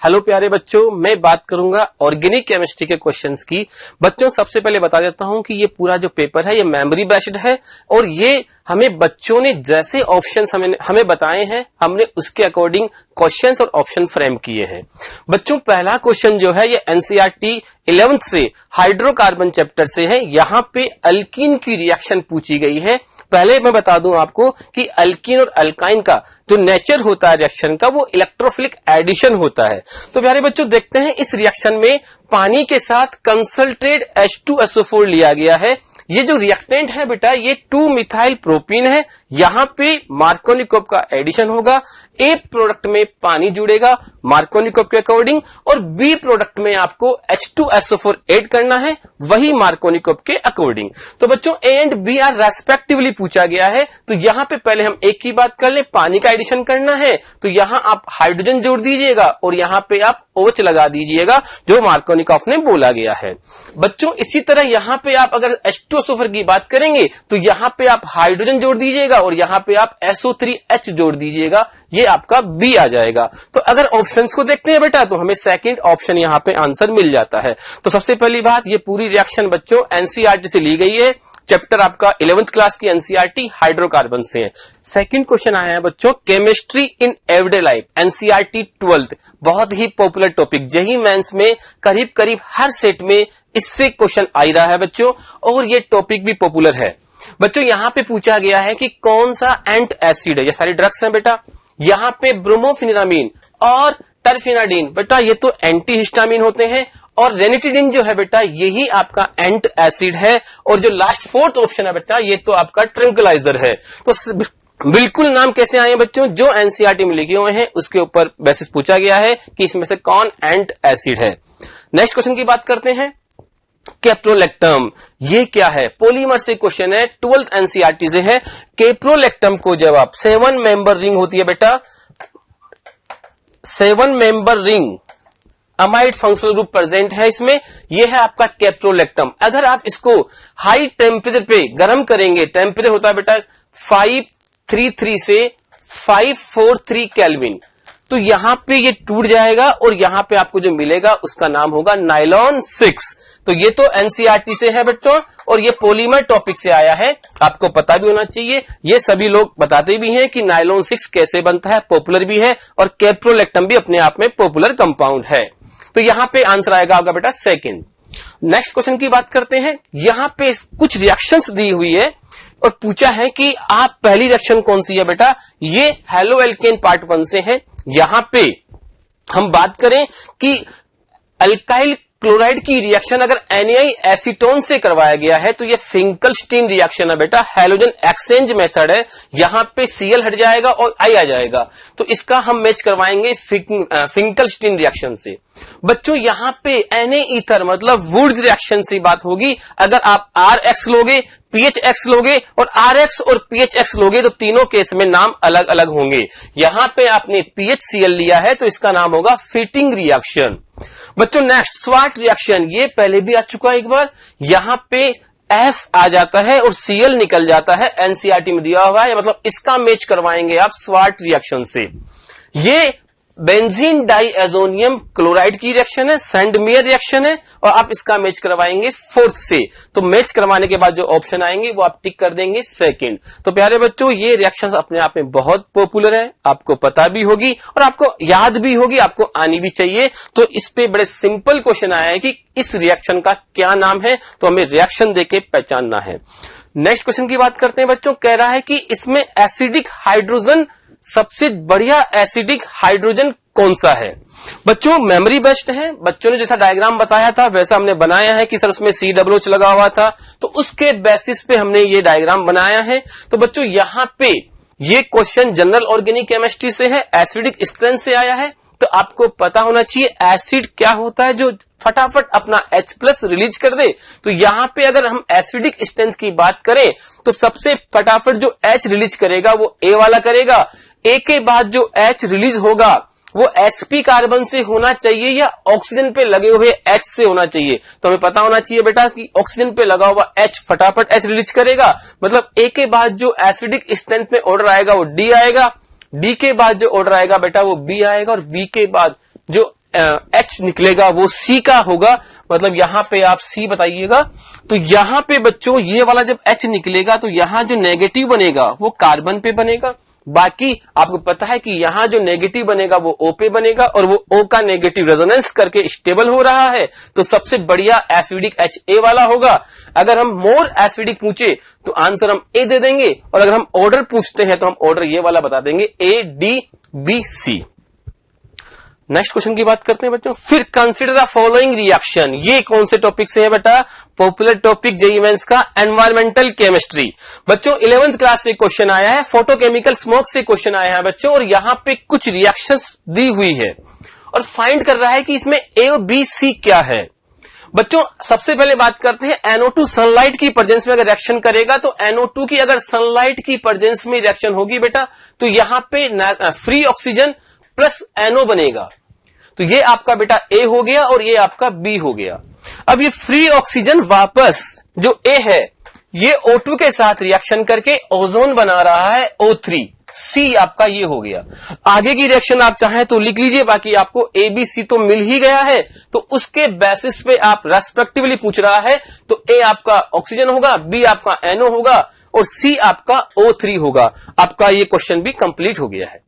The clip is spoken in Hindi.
हेलो प्यारे बच्चों, मैं बात करूंगा ऑर्गेनिक केमिस्ट्री के क्वेश्चंस की। बच्चों सबसे पहले बता देता हूं कि ये पूरा जो पेपर है ये मेमोरी बेस्ड है और ये हमें बच्चों ने जैसे ऑप्शंस हमें बताए हैं हमने उसके अकॉर्डिंग क्वेश्चंस और ऑप्शन फ्रेम किए हैं। बच्चों पहला क्वेश्चन जो है ये एनसीईआरटी 11th से हाइड्रोकार्बन चैप्टर से है। यहाँ पे अल्कीन की रिएक्शन पूछी गई है। पहले मैं बता दूं आपको कि अल्कीन और अल्काइन का जो नेचर होता है रिएक्शन का वो इलेक्ट्रोफिलिक एडिशन होता है। तो प्यारे बच्चों देखते हैं इस रिएक्शन में पानी के साथ कंसंट्रेट H2SO4 लिया गया है। ये जो रिएक्टेंट है बेटा ये 2-मिथाइल प्रोपीन है। यहाँ पे मार्कोनिकोव का एडिशन होगा। ए प्रोडक्ट में पानी जुड़ेगा मार्कोनिकोव के अकॉर्डिंग और बी प्रोडक्ट में आपको H2SO4 ऐड करना है वही मार्कोनिकोव के अकॉर्डिंग। तो बच्चों A and B are respectively पूछा गया है। तो यहाँ पे पहले हम एक की बात कर ले, पानी का एडिशन करना है तो यहाँ आप हाइड्रोजन जोड़ दीजिएगा और यहाँ पे आप OH लगा दीजिएगा जो मार्कोनिकोव ने बोला गया है। बच्चों इसी तरह यहाँ पे आप अगर H2SO4 की बात करेंगे तो यहाँ पे आप हाइड्रोजन जोड़ दीजिएगा और यहाँ पे आप SO3H जोड़ दीजिएगा, ये आपका बी आ जाएगा। तो अगर ऑप्शंस को देखते हैं बेटा तो हमें सेकंड ऑप्शन यहाँ पे आंसर मिल जाता है। तो सबसे पहली बात ये पूरी रिएक्शन बच्चों एनसीईआरटी से ली गई है। चैप्टर आपका 11th क्लास की एनसीईआरटी हाइड्रोकार्बन से है। सेकंड क्वेश्चन आया है बच्चों chemistry in everyday life NCERT 12th, बहुत ही पॉपुलर टॉपिक। जेईई मेंस में करीब करीब हर सेट में इससे क्वेश्चन आ रहा है बच्चों और ये टॉपिक भी पॉपुलर है। बच्चों यहाँ पे पूछा गया है कि कौन सा एंट एसिड है। ये सारी ड्रग्स हैं बेटा। यहाँ पे ब्रोमोफेनिरामीन और टरफेनाडीन बेटा ये तो एंटी हिस्टामिन होते हैं और रेनिटिडिन जो है बेटा यही आपका एंट एसिड है और जो लास्ट फोर्थ ऑप्शन है बेटा ये तो आपका ट्रंक्विलाइजर है। तो बिल्कुल नाम कैसे आए हैं बच्चों, जो एनसीईआरटी में लिखे हुए हैं उसके ऊपर बेसिस पूछा गया है कि इसमें से कौन एंट एसिड है। नेक्स्ट क्वेश्चन की बात करते हैं कैप्रोलेक्टम, ये क्या है? पॉलीमर से क्वेश्चन है, 12th एनसीईआरटी से है। कैप्रोलेक्टम को जब आप 7 मेंबर रिंग होती है बेटा, 7 member ring amide functional group present है इसमें, यह है आपका कैप्रोलेक्टम। अगर आप इसको हाई टेम्परेचर पे गर्म करेंगे, टेम्परेचर होता है बेटा 533 से 543 केल्विन, तो यहां पे ये टूट जाएगा और यहां पे आपको जो मिलेगा उसका नाम होगा नायलॉन 6। तो ये तो एनसीईआरटी से है बच्चों और ये पॉलीमर टॉपिक से आया है, आपको पता भी होना चाहिए। ये सभी लोग बताते भी हैं कि नायलॉन 6 कैसे बनता है, पॉपुलर भी है और कैप्रोलेक्टम भी अपने आप में पॉपुलर कंपाउंड है। तो यहां पे आंसर आएगा आपका बेटा सेकंड। नेक्स्ट क्वेश्चन की बात करते हैं। यहां पे कुछ रिएक्शंस दी हुई है और पूछा है कि आप पहली रिएक्शन कौन सी है बेटा, ये हेलो एल्केन पार्ट 1 से है। यहां पे हम बात करें कि अल्काइल क्लोराइड की रिएक्शन अगर एनआई एसीटोन से करवाया गया है तो ये फिंकलस्टीन रिएक्शन है बेटा, हैलोजन एक्सचेंज मेथड है। यहां पे Cl हट जाएगा और I आ जाएगा, तो इसका हम मैच करवाएंगे फिंकलस्टीन रिएक्शन से। बच्चों यहां पे Na ईथर मतलब वुड्स रिएक्शन से बात होगी। अगर आप RX लोगे, PHX लोगे और RX और PHX लोगे तो तीनों केस में नाम अलग अलग होंगे। यहां पे आपने PHCl लिया है तो इसका नाम होगा फिटिंग रिएक्शन। बच्चों नेक्स्ट स्वाट रिएक्शन, ये पहले भी आ चुका है एक बार। यहां पे F आ जाता है और Cl निकल जाता है, एनसीईआरटी में दिया हुआ है, मतलब इसका मैच करवाएंगे आप स्वाट रिएक्शन से। ये बेंजीन डाइएजोनियम क्लोराइड की रिएक्शन है, सैंडमेयर रिएक्शन है और आप इसका मैच करवाएंगे 4th से। तो मैच करवाने के बाद जो ऑप्शन आएंगे वो आप टिक कर देंगे सेकंड। तो प्यारे बच्चों ये रिएक्शंस अपने आप में बहुत पॉपुलर है, आपको पता भी होगी और आपको याद भी होगी, आपको आनी भी चाहिए। तो इस पे बड़े सिंपल क्वेश्चन आया है कि इस रिएक्शन का क्या नाम है, तो हमें रिएक्शन देके पहचानना है। नेक्स्ट क्वेश्चन की बात करते हैं बच्चों। कह रहा है कि इसमें एसिडिक हाइड्रोजन, सबसे बढ़िया एसिडिक हाइड्रोजन कौन सा है? बच्चों मेमोरी बेस्ड है, बच्चों ने जैसा डायग्राम बताया था वैसा हमने बनाया है कि सर उसमें COOH लगा हुआ था, तो उसके बेसिस पे हमने ये डायग्राम बनाया है। तो बच्चों यहां पे ये क्वेश्चन जनरल ऑर्गेनिक केमिस्ट्री से है, एसिडिक स्ट्रेंथ से आया है। तो आपको पता होना चाहिए एसिड क्या होता है जो फटाफट अपना H+ रिलीज कर दे। तो यहां पे अगर हम एसिडिक स्ट्रेंथ की बात करें तो सबसे फटाफट जो H रिलीज करेगा वो A वाला करेगा। A के बाद जो H रिलीज होगा वो sp कार्बन से होना चाहिए या ऑक्सीजन पे लगे हुए H से होना चाहिए। तो हमें पता होना चाहिए बेटा कि ऑक्सीजन पे लगा हुआ H फटाफट H रिलीज करेगा, मतलब A के बाद जो एसिडिक स्ट्रेंथ में ऑर्डर आएगा वो D आएगा, D के बाद जो ऑर्डर आएगा बेटा वो B आएगा और B के बाद जो H निकलेगा वो C का होगा, मतलब यहां पे आप C बताइएगा। तो यहां पे बच्चों ये वाला जब H निकलेगा तो यहां जो नेगेटिव बनेगा वो कार्बन पे बनेगा, बाकी आपको पता है कि यहां जो नेगेटिव बनेगा वो O पे बनेगा, और वो O का नेगेटिव रेजोनेंस करके स्टेबल हो रहा है, तो सबसे बढ़िया एसिडिक HA वाला होगा। अगर हम मोर एसिडिक पूछे तो आंसर हम A दे देंगे, और अगर हम ऑर्डर पूछते हैं तो हम ऑर्डर ये वाला बता देंगे ADBC। नेक्स्ट क्वेश्चन की बात करते हैं बच्चों। फिर कंसीडर द फॉलोइंग रिएक्शन, ये कौन से टॉपिक से है बेटा? पॉपुलर टॉपिक जेईई मेंस का एनवायरमेंटल केमिस्ट्री। बच्चों 11th क्लास से क्वेश्चन आया है, फोटोकेमिकल स्मोक से क्वेश्चन आया है बच्चों, और यहां पे कुछ रिएक्शंस दी हुई है और फाइंड कर रहा है कि इसमें ए और बी सी क्या है। बच्चों सबसे पहले बात करते हैं NO2 सनलाइट की प्रेजेंस में अगर रिएक्शन करेगा तो NO2 की अगर सनलाइट की प्रेजेंस में रिएक्शन होगी बेटा तो यहां पे फ्री ऑक्सीजन प्लस NO बनेगा, तो ये आपका बेटा A हो गया और ये आपका B हो गया। अब ये फ्री ऑक्सीजन वापस जो A है ये O2 के साथ रिएक्शन करके ओजोन बना रहा है O3, C आपका ये हो गया। आगे की रिएक्शन आप चाहें तो लिख लीजिए, बाकी आपको A B C तो मिल ही गया है, तो उसके बेसिस पे आप रेस्पेक्टिवली पूछ रहा है, तो A आपका ऑक्सीजन होगा, B आपका NO होगा और C आपका O3 होगा। आपका ये क्वेश्चन भी कंप्लीट हो गया है।